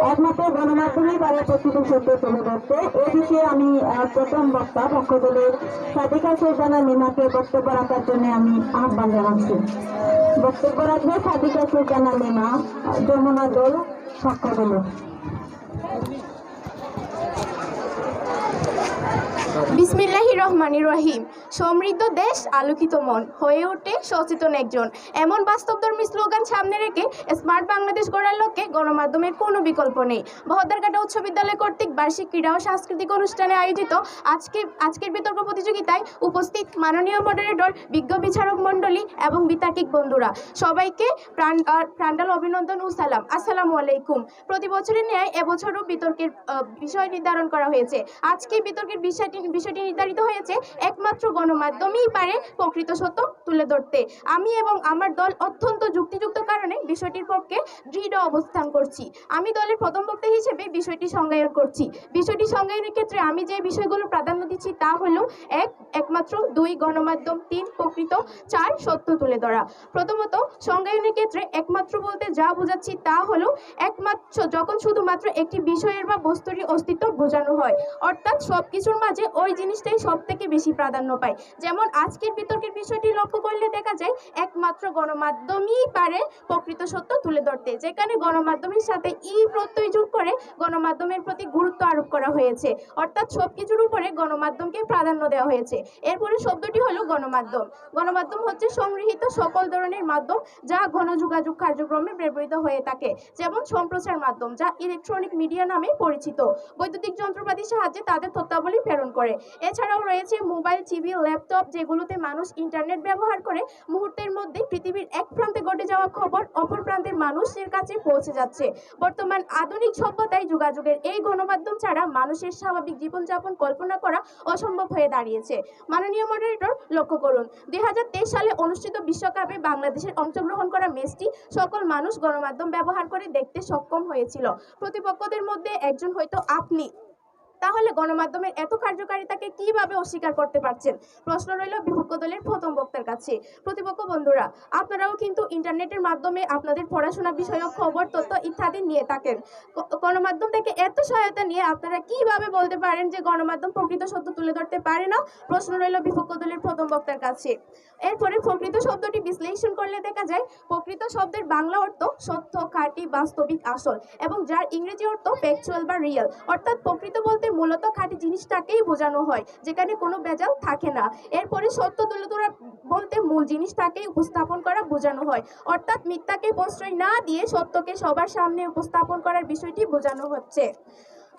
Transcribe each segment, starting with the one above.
একমাত্র গণমাধ্যমেই পারে প্রকৃত সত্য তুলে ধরতে। এ বিষয়ে আমি প্রথম বক্তা পক্ষ দলের সাদিকা সুলতানা লিমাকে বক্তব্য রাখার জন্য আমি আহ্বান জানাচ্ছি। বক্তব্য রাখবে সাদিকা সুলতানা লিমা, যমুনা দল পক্ষ দলের। বিসমিল্লাহির রহমানির রহিম। সমৃদ্ধ দেশ, আলোকিত মন, হয়ে ওঠে সচেতন একজন। এমন বাস্তবধর্মী স্লোগান সামনে রেখে স্মার্ট বাংলাদেশ গড়ার লক্ষ্যে গণমাধ্যমের কোনো বিকল্প নেই। বহদ্দারঘাটা উচ্চ বিদ্যালয় কর্তৃক বার্ষিক ক্রীড়া ও সাংস্কৃতিক অনুষ্ঠানে আয়োজিত আজকের বিতর্ক প্রতিযোগিতায় উপস্থিত মাননীয় মডারেটর, বিজ্ঞ বিচারক মণ্ডলী এবং বিতার্কিক বন্ধুরা, সবাইকে প্রাণঢাল অভিনন্দন ও সালাম। আসসালামু আলাইকুম। প্রতি বছরের ন্যায় এবছরও বিতর্কের বিষয় নির্ধারণ করা হয়েছে। আজকে বিতর্কের বিষয়টি নির্ধারিত হয়েছে একমাত্র গণমাধ্যমই পারে প্রকৃত সত্য তুলে ধরতে। আমি এবং আমার দল অত্যন্ত যুক্তিযুক্ত কারণে বিষয়টির পক্ষে দৃঢ় অবস্থান করছি। আমি দলের প্রথম বক্তা হিসেবে বিষয়টি সংজ্ঞায়ন করছি। বিষয়টি সংজ্ঞায়নের ক্ষেত্রে আমি যে বিষয়গুলো প্রাধান্য দিচ্ছি তা হলো একমাত্র 2 গণমাধ্যম, 3 প্রকৃত, 4 সত্য তুলে ধরা। প্রথমত, সংজ্ঞায়নের ক্ষেত্রে একমাত্র বলতে যা বোঝাচ্ছি তা হলো একমাত্র যখন শুধুমাত্র একটি বিষয়ের বা বস্তুরই অস্তিত্ব বোঝানো হয়, অর্থাৎ সবকিছুর মাঝে ওই জিনিসটাই সব থেকে বেশি প্রাধান্য পায়। যেমন আজকের বিতর্কের বিষয়টি লক্ষ্য করলে দেখা যায় একমাত্র গণমাধ্যমই পারে প্রকৃত সত্য তুলে ধরতে, যেখানে গণমাধ্যমের সাথে প্রত্যয় যোগ করে গণমাধ্যমের প্রতি গুরুত্ব আরোপ করা হয়েছে, অর্থাৎ সবকিছুর উপরে গণমাধ্যমকে প্রাধান্য দেওয়া হয়েছে। এরপরে শব্দটি হলো গণমাধ্যম। গণমাধ্যম হচ্ছে সংগৃহীত সকল ধরনের মাধ্যম যা গণযোগাযোগ কার্যক্রমে ব্যবহৃত হয়ে থাকে, যেমন সম্প্রচার মাধ্যম, যা ইলেকট্রনিক মিডিয়া নামে পরিচিত, বৈদ্যুতিক যন্ত্রপাতির সাহায্যে তাদের তথ্যাবলী প্রেরণ করে। এছাড়াও রয়েছে মোবাইল, টিভি, ল্যাপটপ, যেগুলোতে মানুষ ইন্টারনেট ব্যবহার করে মুহূর্তের মধ্যে পৃথিবীর এক প্রান্তে ঘটে যাওয়া খবর অপর প্রান্তের মানুষের কাছে পৌঁছে যাচ্ছে। বর্তমান আধুনিক সভ্যতায় যোগাযোগের এই গণমাধ্যম ছাড়া মানুষের স্বাভাবিক জীবনযাপন কল্পনা করা অসম্ভব হয়ে দাঁড়িয়েছে। মাননীয় মডারেটর, লক্ষ্য করুন, 2023 সালে অনুষ্ঠিত বিশ্বকাপে বাংলাদেশের অংশগ্রহণ করা ম্যাচটি সকল মানুষ গণমাধ্যম ব্যবহার করে দেখতে সক্ষম হয়েছিল। প্রতিপক্ষদের মধ্যে একজন হয়তো আপনি। তাহলে গণমাধ্যমের এত কার্যকারিতাকে কিভাবে অস্বীকার করতে পারছেন? প্রশ্ন রইল বিপক্ষ দলের প্রথম বক্তার কাছে। প্রতিপক্ষ বন্ধুরা, আপনারাও কিন্তু ইন্টারনেটের মাধ্যমে আপনাদের পড়াশোনা বিষয়ক খবর, তথ্য ইত্যাদি নিয়ে থাকেন। গণমাধ্যম থেকে এত সহায়তা নিয়ে আপনারা কিভাবে বলতে পারেন যে গণমাধ্যম প্রকৃত সত্য তুলে ধরতে পারে না? প্রশ্ন রইল বিপক্ষ দলের প্রথম বক্তার কাছে। এরপরে প্রকৃত শব্দটি বিশ্লেষণ করলে দেখা যায় প্রকৃত শব্দের বাংলা অর্থ সত্য, খাঁটি, বাস্তবিক, আসল, এবং যার ইংরেজি অর্থ ফ্যাকচুয়াল বা রিয়েল, অর্থাৎ প্রকৃত বলতে মূলত খাঁটি জিনিসটাকেই বোঝানো হয়, যেখানে কোনো ভেজাল থাকে না। এরপরে সত্য তুলে ধরা বলতে মূল জিনিসটাকেই উপস্থাপন করা বোঝানো হয়, অর্থাৎ মিথ্যাকে প্রশ্রয় না দিয়ে সত্যকে সবার সামনে উপস্থাপন করার বিষয়টি বোঝানো হচ্ছে।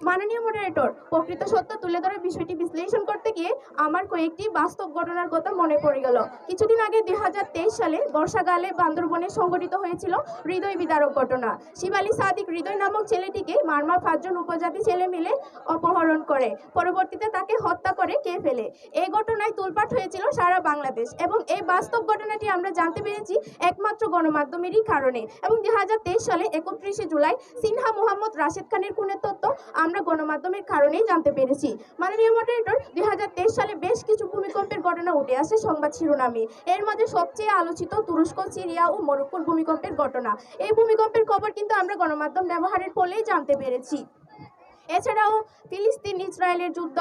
মাননীয় মডারেটর, প্রকৃত সত্য তুলে ধরার বিষয়টি বিশ্লেষণ করতে গিয়ে আমার কয়েকটি বাস্তব ঘটনার কথা মনে পড়ে গেল। কিছুদিন আগে 2023 সালে বর্ষাকালে বান্দরবনে সংঘটিত হয়েছিল হৃদয় বিদারক ঘটনা। শিবালী সাদিক হৃদয় নামক ছেলেটিকে মারমা 5 জন উপজাতি ছেলে মিলে অপহরণ করে পরবর্তীতে তাকে হত্যা করে কে ফেলে। এই ঘটনায় তোলপাড় হয়েছিল সারা বাংলাদেশ, এবং এই বাস্তব ঘটনাটি আমরা জানতে পেরেছি একমাত্র গণমাধ্যমেরই কারণে। এবং 2023 সালে 31 জুলাই সিনহা মোহাম্মদ রাশেদ খানের খুনের তথ্য আমরা গণমাধ্যমের কারণেই জানতে পেরেছি। মাননীয় মডারেটর, 2023 সালে বেশ কিছু ভূমিকম্পের ঘটনা উঠে আসে সংবাদ শিরোনামে। এর মধ্যে সবচেয়ে আলোচিত তুরস্ক, সিরিয়া ও মরক্কোর ভূমিকম্পের ঘটনা। এই ভূমিকম্পের খবর কিন্তু আমরা গণমাধ্যম ব্যবহারের ফলেই জানতে পেরেছি। এছাড়াও ফিলিস্তিন ইসরায়েলের যুদ্ধ,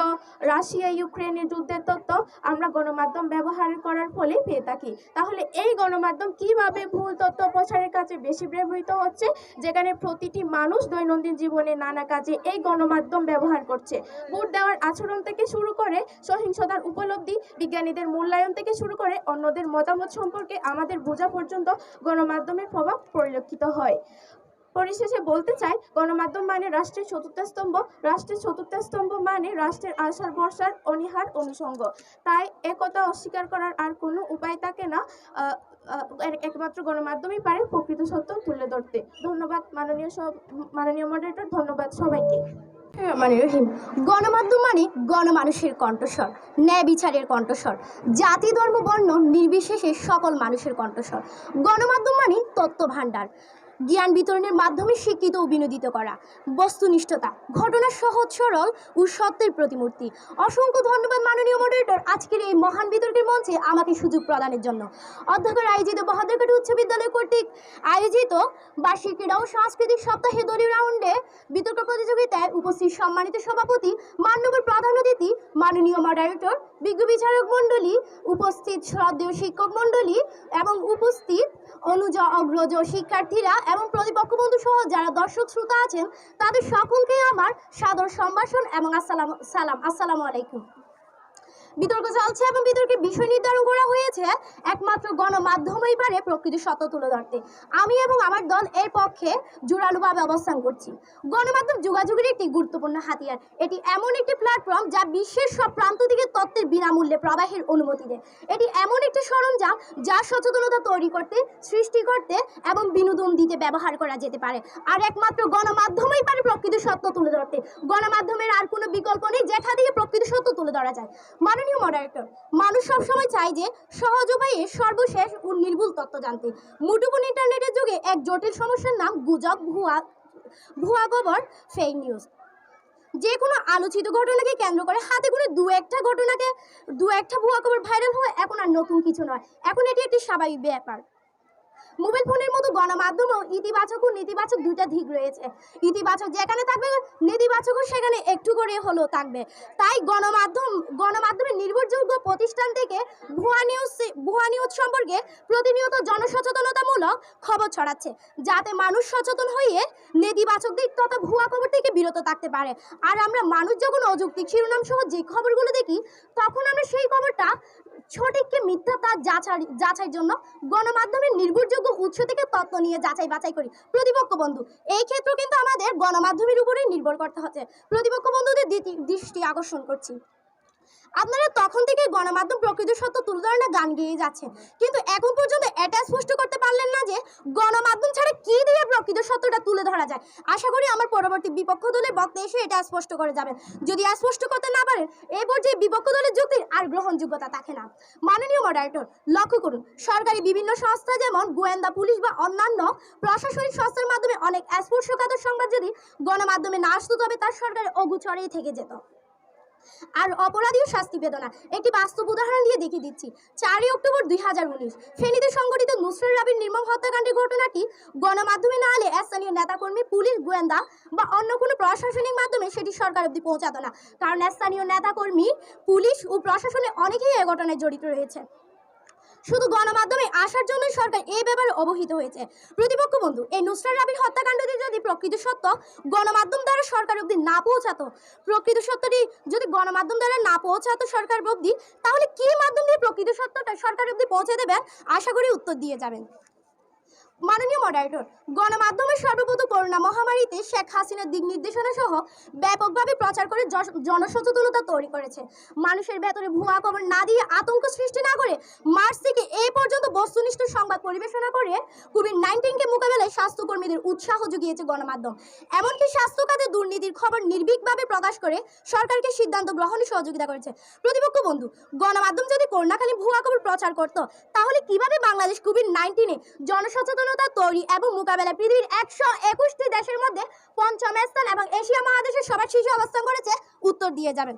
রাশিয়া ইউক্রেনের যুদ্ধের তথ্য আমরা গণমাধ্যম ব্যবহার করার ফলে পেয়ে থাকি। তাহলে এই গণমাধ্যম কিভাবে ভুল তথ্য প্রচারের কাছে বেশি ব্যবহৃত হচ্ছে, যেখানে প্রতিটি মানুষ দৈনন্দিন জীবনে নানা কাজে এই গণমাধ্যম ব্যবহার করছে। ভোট দেওয়ার আচরণ থেকে শুরু করে সহিংসতার উপলব্ধি, বিজ্ঞানীদের মূল্যায়ন থেকে শুরু করে অন্যদের মতামত সম্পর্কে আমাদের বোঝা পর্যন্ত গণমাধ্যমের প্রভাব পরিলক্ষিত হয়। পরিশেষে বলতে চাই, গণমাধ্যম মানে রাষ্ট্রের চতুর্থ স্তম্ভ। রাষ্ট্রের চতুর্থ স্তম্ভ মানে রাষ্ট্রের আশার ভরসার অনীহার অনুষঙ্গ। তাই একথা অস্বীকার করার আর কোনো উপায় থাকে না। একমাত্র গণমাধ্যমই পারে প্রকৃত সত্য তুলে ধরতে। ধন্যবাদ মাননীয় মডারেটর, ধন্যবাদ সবাইকে। গণমাধ্যম মানে গণমানুষের কণ্ঠস্বর, ন্যায় বিচারের কণ্ঠস্বর, জাতি, ধর্ম, বর্ণ নির্বিশেষে সকল মানুষের কণ্ঠস্বর। গণমাধ্যম মানে তথ্য ভাণ্ডার, জ্ঞান বিতরণের মাধ্যমে শিক্ষিত ও বিনোদিত করা, বস্তুনিষ্ঠতা, ঘটনার সহজ সরল ও সত্যের প্রতিমূর্তি। অসংখ্য ধন্যবাদ মাননীয় মডারেটর আজকের এই মহান বিতর্কের মঞ্চে আমাকে সুযোগ প্রদানের জন্য। অধ্যক্ষের আয়োজিত বহাদুরঘাট উচ্চ বিদ্যালয় কর্তৃক আয়োজিত বার্ষিক ক্রীড়া ও সাংস্কৃতিক সপ্তাহে দলীয় রাউন্ডে বিতর্ক প্রতিযোগিতায় উপস্থিত সম্মানিত সভাপতি, মাননীয় প্রধান অতিথি, মাননীয় মডারেটর, বিজ্ঞ বিচারক মণ্ডলী, উপস্থিত শ্রদ্ধেয় শিক্ষক মণ্ডলী এবং উপস্থিত অনুজ অগ্রজ শিক্ষার্থীরা এবং প্রতিপক্ষ বন্ধু সহ যারা দর্শক শ্রোতা আছেন তাদের সকলকে আমার সাদর সম্ভাষণ এবং আসসালামু আলাইকুম। বিতর্ক চলছে এবং বিতর্কের বিষয় নির্ধারণ করা হয়েছে একমাত্র গণমাধ্যমই পারে প্রকৃত সত্য তুলে ধরতে। আমি এবং আমার দল এর পক্ষে জোরালোভাবে অবস্থান করছি। গণমাধ্যম যোগাযোগের একটি গুরুত্বপূর্ণ হাতিয়ার। এটি এমন একটি প্ল্যাটফর্ম যা বিশ্বের সব প্রান্ত থেকে তথ্যের বিনামূল্যে প্রবাহের অনুমতি দেয়। এটি এমন একটি সরঞ্জাম যা সচেতনতা তৈরি করতে, সৃষ্টি করতে এবং বিনোদন দিতে ব্যবহার করা যেতে পারে। আর একমাত্র গণমাধ্যমই পারে প্রকৃত সত্য তুলে ধরতে। গণমাধ্যমের আর কোনো বিকল্প নেই যেখান থেকে প্রকৃত সত্য তুলে ধরা যায়। মাননীয় মডারেটর, মানুষ সবসময় চায় যে সহজ উপায়ে সর্বশেষ ও নির্ভুল তথ্য জানতে। মুঠোফোন ইন্টারনেটের যুগে এক জটিল সমস্যার নাম গুজব, ভুয়া খবর, ফেক নিউজ। যে কোনো আলোচিত ঘটনাকে কেন্দ্র করে হাতে করে দু একটা ভুয়া খবর ভাইরাল হওয়া এখন আর নতুন কিছু নয়। এখন এটি একটি স্বাভাবিক ব্যাপার। মোবাইল ফোনের মতো গণমাধ্যমেও ইতিবাচক ও নেতিবাচক দুইটা দিক রয়েছে। ইতিবাচক যেখানে থাকবে, নেতিবাচকও সেখানে একটু করে হলেও থাকবে। তাই গণমাধ্যমের নির্ভরযোগ্য প্রতিষ্ঠান থেকে ভুয়া নিউজ সম্পর্কে প্রতিনিয়ত জনসচেতনতামূলক খবর ছড়াচ্ছে, যাতে মানুষ সচেতন হয়ে নেতিবাচক দিক তথা ভুয়া খবর থেকে বিরত থাকতে পারে। আর আমরা মানুষ যখন অযৌক্তিক শিরোনাম সহ যে খবরগুলো দেখি, তখন আমরা সেই খবরটা সঠিককে মিথ্যা তা যাচাইয়ের জন্য গণমাধ্যমের নির্ভরযোগ্য উৎস থেকে তথ্য নিয়ে যাচাই বাছাই করি। প্রতিপক্ষ বন্ধু, এই ক্ষেত্রে কিন্তু আমাদের গণমাধ্যমের উপরেই নির্ভর করতে হচ্ছে। প্রতিপক্ষ বন্ধুদের দৃষ্টি আকর্ষণ করছি, আপনারা তখন থেকে গণমাধ্যম প্রকৃত সত্য তুলে ধরে না গান গেয়ে যাচ্ছেন, কিন্তু এখন পর্যন্ত এটা স্পষ্ট করতে পারলেন না যে গণমাধ্যম ছাড়া কি দিয়ে প্রকৃত সত্যটা তুলে ধরা যায়। আশা করি আমার পরবর্তী বিপক্ষ দলের বক্তা এসে এটা স্পষ্ট করে যাবেন। যদি স্পষ্ট করতে না পারেন, এই পর্যায়ে বিপক্ষ দলের যুক্তির আর গ্রহণযোগ্যতা থাকে না। মাননীয় মডারেটর, লক্ষ্য করুন, সরকারি বিভিন্ন সংস্থা যেমন গোয়েন্দা, পুলিশ বা অন্যান্য প্রশাসনিক সংস্থার মাধ্যমে অনেক স্পর্শকাতর সংবাদ যদি গণমাধ্যমে না আসতো, তবে তার সরকারের অগোচরেই থেকে যেত আর অপরাধীও শাস্তি পেত না। একটি বাস্তব উদাহরণ দিয়ে দেখিয়ে দিচ্ছি। 4 অক্টোবর 2019 ফেনীতে সংঘটিত নুসরাত রাবির নির্মম হত্যাকাণ্ডের ঘটনাটি গণমাধ্যমে না এলে স্থানীয় নেতাকর্মী, পুলিশ, গোয়েন্দা বা অন্য কোনো প্রশাসনিক মাধ্যমে সেটি সরকার অবধি পৌঁছাতো না, কারণ স্থানীয় নেতাকর্মী, পুলিশ ও প্রশাসনে অনেকেই এ ঘটনায় জড়িত রয়েছে। শুধু গণমাধ্যমে আসার জন্যই সরকার এই ব্যাপারে অবহিত হয়েছে। প্রতিপক্ষ বন্ধু, এই নুসরাত রাবির হত্যাকাণ্ডটি যদি প্রকৃত সত্য গণমাধ্যম দ্বারা সরকার অবধি না পৌঁছাতো, প্রকৃত সত্যটি যদি গণমাধ্যম দ্বারা না পৌঁছাতো সরকার অবধি, তাহলে কি মাধ্যম দিয়ে প্রকৃত সত্যটা সরকার অবধি পৌঁছে দেবেন? আশা করি উত্তর দিয়ে যাবেন। মাননীয় মডারেটর, গণমাধ্যমের সর্বপ্রথম করোনা মহামারীতে শেখ হাসিনার দিক নির্দেশনা সহ ব্যাপকভাবে প্রচার করে জনসচেতনতা তৈরি করেছে। মানুষের ভেতরে ভুয়া খবর না দিয়ে, আতঙ্ক সৃষ্টি না করে, মার্চ থেকে এই পর্যন্ত বস্তুনিষ্ঠ সংবাদ পরিবেশনা করে কোভিড-19কে মোকাবেলায় স্বাস্থ্যকর্মীদের উৎসাহ জুগিয়েছে গণমাধ্যম। এমনকি স্বাস্থ্য খাতে দুর্নীতির খবর নির্ভীকভাবে প্রকাশ করে সরকারকে সিদ্ধান্ত গ্রহণে সহযোগিতা করেছে। প্রতিপক্ষ বন্ধু, গণমাধ্যম যদি করোনাকালীন ভুয়া খবর প্রচার করত, তাহলে কিভাবে বাংলাদেশ কোভিড-19-এ জনসচেতনতা তৈরি এবং মোকাবেলায় পৃথিবীর 121টি দেশের মধ্যে 5ম স্থান এবং এশিয়া মহাদেশের সবার শীর্ষে অবস্থান করেছে? উত্তর দিয়ে যাবেন।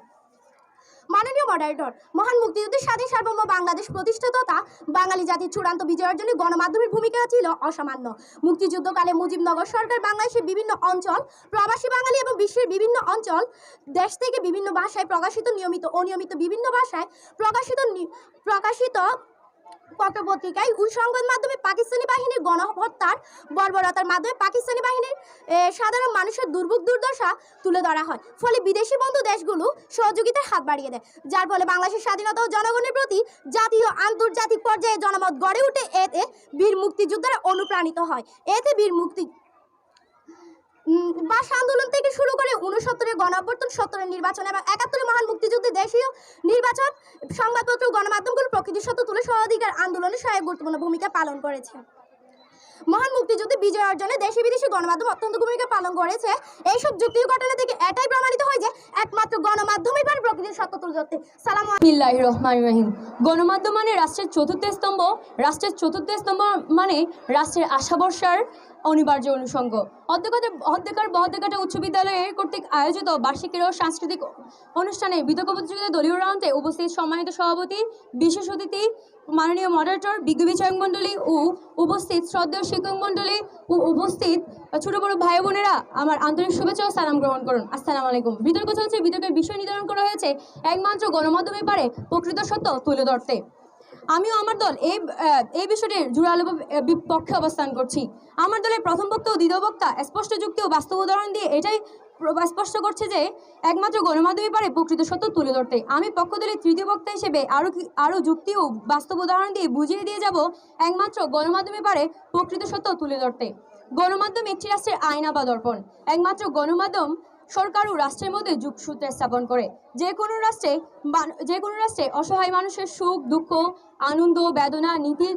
মাননীয় মডারেটর, মহান মুক্তিযুদ্ধের স্বাধীন সার্বভৌম বাংলাদেশ প্রতিষ্ঠা তথা বাঙালি জাতির চূড়ান্ত বিজয়ের জন্য গণমাধ্যমের ভূমিকা ছিল অসামান্য। মুক্তিযুদ্ধকালে মুজিবনগর সরকার বাংলাদেশের বিভিন্ন অঞ্চল, প্রবাসী বাঙালি এবং বিশ্বের বিভিন্ন অঞ্চল, দেশ থেকে বিভিন্ন ভাষায় প্রকাশিত, নিয়মিত অনিয়মিত বিভিন্ন ভাষায় প্রকাশিত পত্রপত্রিকায় ও সংবাদ মাধ্যমে পাকিস্তানি বাহিনীর গণহত্যার বর্বরতার মাধ্যমে পাকিস্তানি বাহিনীর সাধারণ মানুষের দুর্ভোগ দুর্দশা তুলে ধরা হয়। ফলে বিদেশি বন্ধু দেশগুলো সহযোগিতার হাত বাড়িয়ে দেয়, যার ফলে বাংলাদেশের স্বাধীনতা ও জনগণের প্রতি জাতীয় আন্তর্জাতিক পর্যায়ে জনমত গড়ে উঠে। এতে বীর মুক্তিযোদ্ধারা অনুপ্রাণিত হয়। এতে বীর মুক্তি ভাষা আন্দোলন থেকে শুরু করে 69-এর গণঅভ্যুত্থান, 70-এর নির্বাচন এবং 71-এর মহান মুক্তিযুদ্ধে দেশীয় নির্বাচন, সংবাদপত্র ও গণমাধ্যমগুলো প্রকৃত সত্য তুলে সহাধিকার আন্দোলনে সহায়ক গুরুত্বপূর্ণ ভূমিকা পালন করেছে। মহান মুক্তিযুদ্ধে বিজয় অর্জনে দেশি বিদেশি গণমাধ্যম অত্যন্ত ভূমিকা পালন করেছে। এইসব যুক্তির ঘটনা থেকে এটাই প্রমাণিত হয় যে একমাত্র গণমাধ্যমই পারে প্রকৃত সত্য তুলে ধরতে। বিসমিল্লাহির রহমানির রহিম। গণমাধ্যম মানে রাষ্ট্রের চতুর্থ স্তম্ভ। রাষ্ট্রের চতুর্থ স্তম্ভ মানে রাষ্ট্রের আশা ভরসার অনিবার্য অনুষঙ্গ। অধ্যকার উচ্চ বিদ্যালয়ের কর্তৃক আয়োজিত বার্ষিকের ও সাংস্কৃতিক অনুষ্ঠানে বিতর্ক প্রতিযোগিতা দলীয় রাউন্ডে উপস্থিত সম্মানিত সভাপতি, বিশেষ অতিথি, মাননীয় মডারেটর, বিজ্ঞ বিচারক মণ্ডলী ও উপস্থিত শ্রদ্ধেয় শিক্ষক মণ্ডলী ও উপস্থিত ছোট বড় ভাই বোনেরা, আমার আন্তরিক শুভেচ্ছা ও সালাম গ্রহণ করুন। আসসালামু আলাইকুম। বিতর্ক চলছে। বিতর্কের বিষয় নির্ধারণ করা হয়েছে একমাত্র গণমাধ্যমে পারে প্রকৃত সত্য তুলে ধরতে। আমিও আমার দল এই বিষয়টির জোরালো বিপক্ষে অবস্থান করছি। আমার দলের প্রথম বক্তা ও দ্বিতীয় বক্তা স্পষ্ট যুক্তি ও বাস্তব উদাহরণ দিয়ে এটাই স্পষ্ট করছে যে একমাত্র গণমাধ্যমে পারে প্রকৃত সত্য তুলে ধরতে। আমি পক্ষ দলের তৃতীয় বক্তা হিসেবে আরও যুক্তি ও বাস্তব উদাহরণ দিয়ে বুঝিয়ে দিয়ে যাব একমাত্র গণমাধ্যমে পারে প্রকৃত সত্য তুলে ধরতে। গণমাধ্যম একটি রাষ্ট্রের আয়না বা দর্পণ। একমাত্র গণমাধ্যম সরকার ও রাষ্ট্রের মধ্যে যোগসূত্র স্থাপন করে। যে কোনো রাষ্ট্রে অসহায় মানুষের সুখ, দুঃখ, আনন্দ, বেদনা, নীতি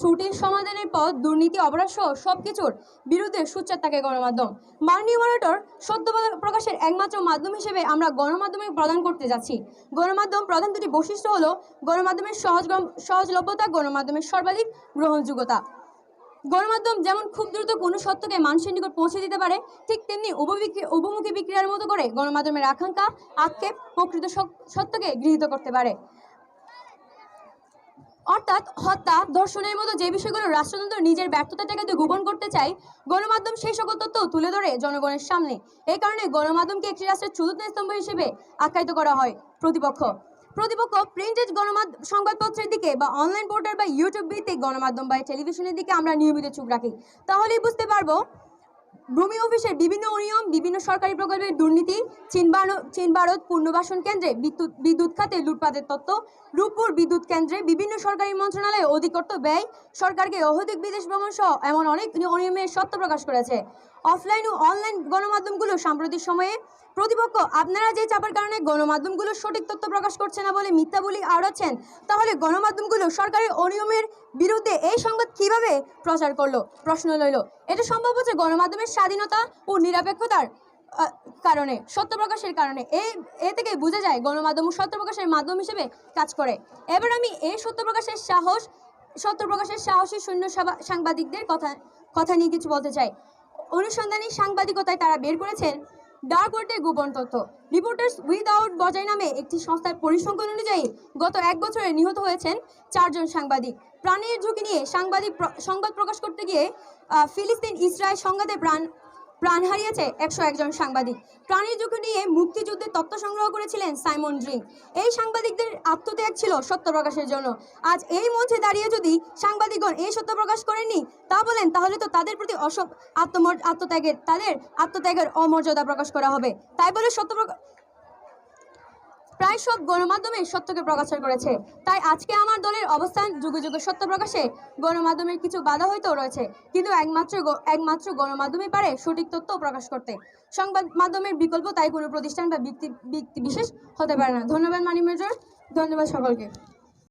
ত্রুটির সমাধানের পথ, দুর্নীতি, অপরাধ সহ সবকিছুর বিরুদ্ধে সোচ্চার থাকে গণমাধ্যম। মাননীয় মডারেটর, সত্য প্রকাশের একমাত্র মাধ্যম হিসেবে আমরা গণমাধ্যমে প্রদান করতে যাচ্ছি। গণমাধ্যম প্রধান দুটি বৈশিষ্ট্য হলো গণমাধ্যমের সহজলভ্যতা, গণমাধ্যমের সর্বাধিক গ্রহণযোগ্যতা। গণমাধ্যম যেমন খুব দ্রুত কোনো সত্যকে মানুষের নিকট পৌঁছে দিতে পারে, ঠিক তেমনি উভমুখী বিক্রিয়ার মতো করে গণমাধ্যমের আকাঙ্ক্ষা, আক্ষেপ প্রকৃত সত্যকে গৃহীত করতে পারে। অর্থাৎ হত্যা, ধর্ষণের মতো যে বিষয়গুলো রাষ্ট্রতন্ত্র নিজের ব্যর্থতা ঠেকাতে গোপন করতে চায়, গণমাধ্যম সেই সকল তথ্য তুলে ধরে জনগণের সামনে। এই কারণে গণমাধ্যমকে একটি রাষ্ট্রের চতুর্থ স্তম্ভ হিসেবে আখ্যায়িত করা হয়। প্রতিপক্ষ প্রিন্টেড সংবাদপত্রের দিকে বা অনলাইন পোর্টাল বা ইউটিউব ভিত্তিক গণমাধ্যম বা টেলিভিশনের দিকে আমরা নিয়মিত চোখ রাখি। তাহলেই বুঝতে পারবো ভূমি অফিসের বিভিন্ন অনিয়ম, বিভিন্ন সরকারি প্রকল্পের দুর্নীতি, চীন ভারত পুনর্বাসন কেন্দ্রে বিদ্যুৎ খাতে লুটপাটের তথ্য, রূপপুর বিদ্যুৎ কেন্দ্রে বিভিন্ন সরকারি মন্ত্রণালয়ে অধিকর্ত ব্যয়, সরকারকে অহেতুক বিদেশ ভ্রমণ সহ এমন অনেক অনিয়মের সত্য প্রকাশ করেছে। অফলাইন ও অনলাইন গণমাধ্যমগুলো সাম্প্রতিক সময়ে প্রতিপক্ষ আপনারা যে চাপের কারণে গণমাধ্যমগুলো সঠিক তথ্য প্রকাশ করছে না বলে মিথ্যা বলি আওড়াচ্ছেন, তাহলে গণমাধ্যমগুলো সরকারের অনিয়মের বিরুদ্ধে এই সংবাদ কিভাবে প্রচার করলো? প্রশ্ন রইল। এটা সম্ভব হচ্ছে গণমাধ্যমের স্বাধীনতা ও নিরপেক্ষতার কারণে, সত্য প্রকাশের কারণে। এ থেকে বোঝা যায় গণমাধ্যম সত্য প্রকাশের মাধ্যম হিসেবে কাজ করে। এবার আমি এই সত্য প্রকাশের সাহসী শূন্য সাংবাদিকদের কথা নিয়ে কিছু বলতে চাই। অনুসন্ধানী সাংবাদিকতায় তারা বের করেছেন ডার্ক ওয়েটের গোপন তথ্য। রিপোর্টার্স উইদাউট বর্ডার নামে একটি সংস্থার পরিসংখ্যান অনুযায়ী গত 1 বছরে নিহত হয়েছেন 4 জন সাংবাদিক। প্রাণের ঝুঁকি নিয়ে সংবাদ প্রকাশ করতে গিয়ে ফিলিস্তিন ইসরায়েল সংঘাতে প্রাণ হারিয়েছে 101 জন সাংবাদিক। প্রাণের ঝুঁকি নিয়ে মুক্তিযুদ্ধের তথ্য সংগ্রহ করেছিলেন সাইমন ড্রিং। এই সাংবাদিকদের আত্মত্যাগ ছিল সত্য প্রকাশের জন্য। আজ এই মঞ্চে দাঁড়িয়ে যদি সাংবাদিকগণ এই সত্য প্রকাশ করেননি তা বলেন, তাহলে তো তাদের প্রতি আত্মত্যাগের অমর্যাদা প্রকাশ করা হবে। তাই বলে প্রায় সব গণমাধ্যমে সত্যকে প্রকাশ করেছে। তাই আজকে আমার দলের অবস্থান, যুগে যুগে সত্য প্রকাশে গণমাধ্যমের কিছু বাধা হয়তো রয়েছে, কিন্তু একমাত্র গণমাধ্যমে পারে সঠিক তথ্য প্রকাশ করতে। সংবাদ মাধ্যমের বিকল্প তাই কোনো প্রতিষ্ঠান বা ব্যক্তি বিশেষ হতে পারে না। ধন্যবাদ মাননীয় মেজর, ধন্যবাদ সকলকে।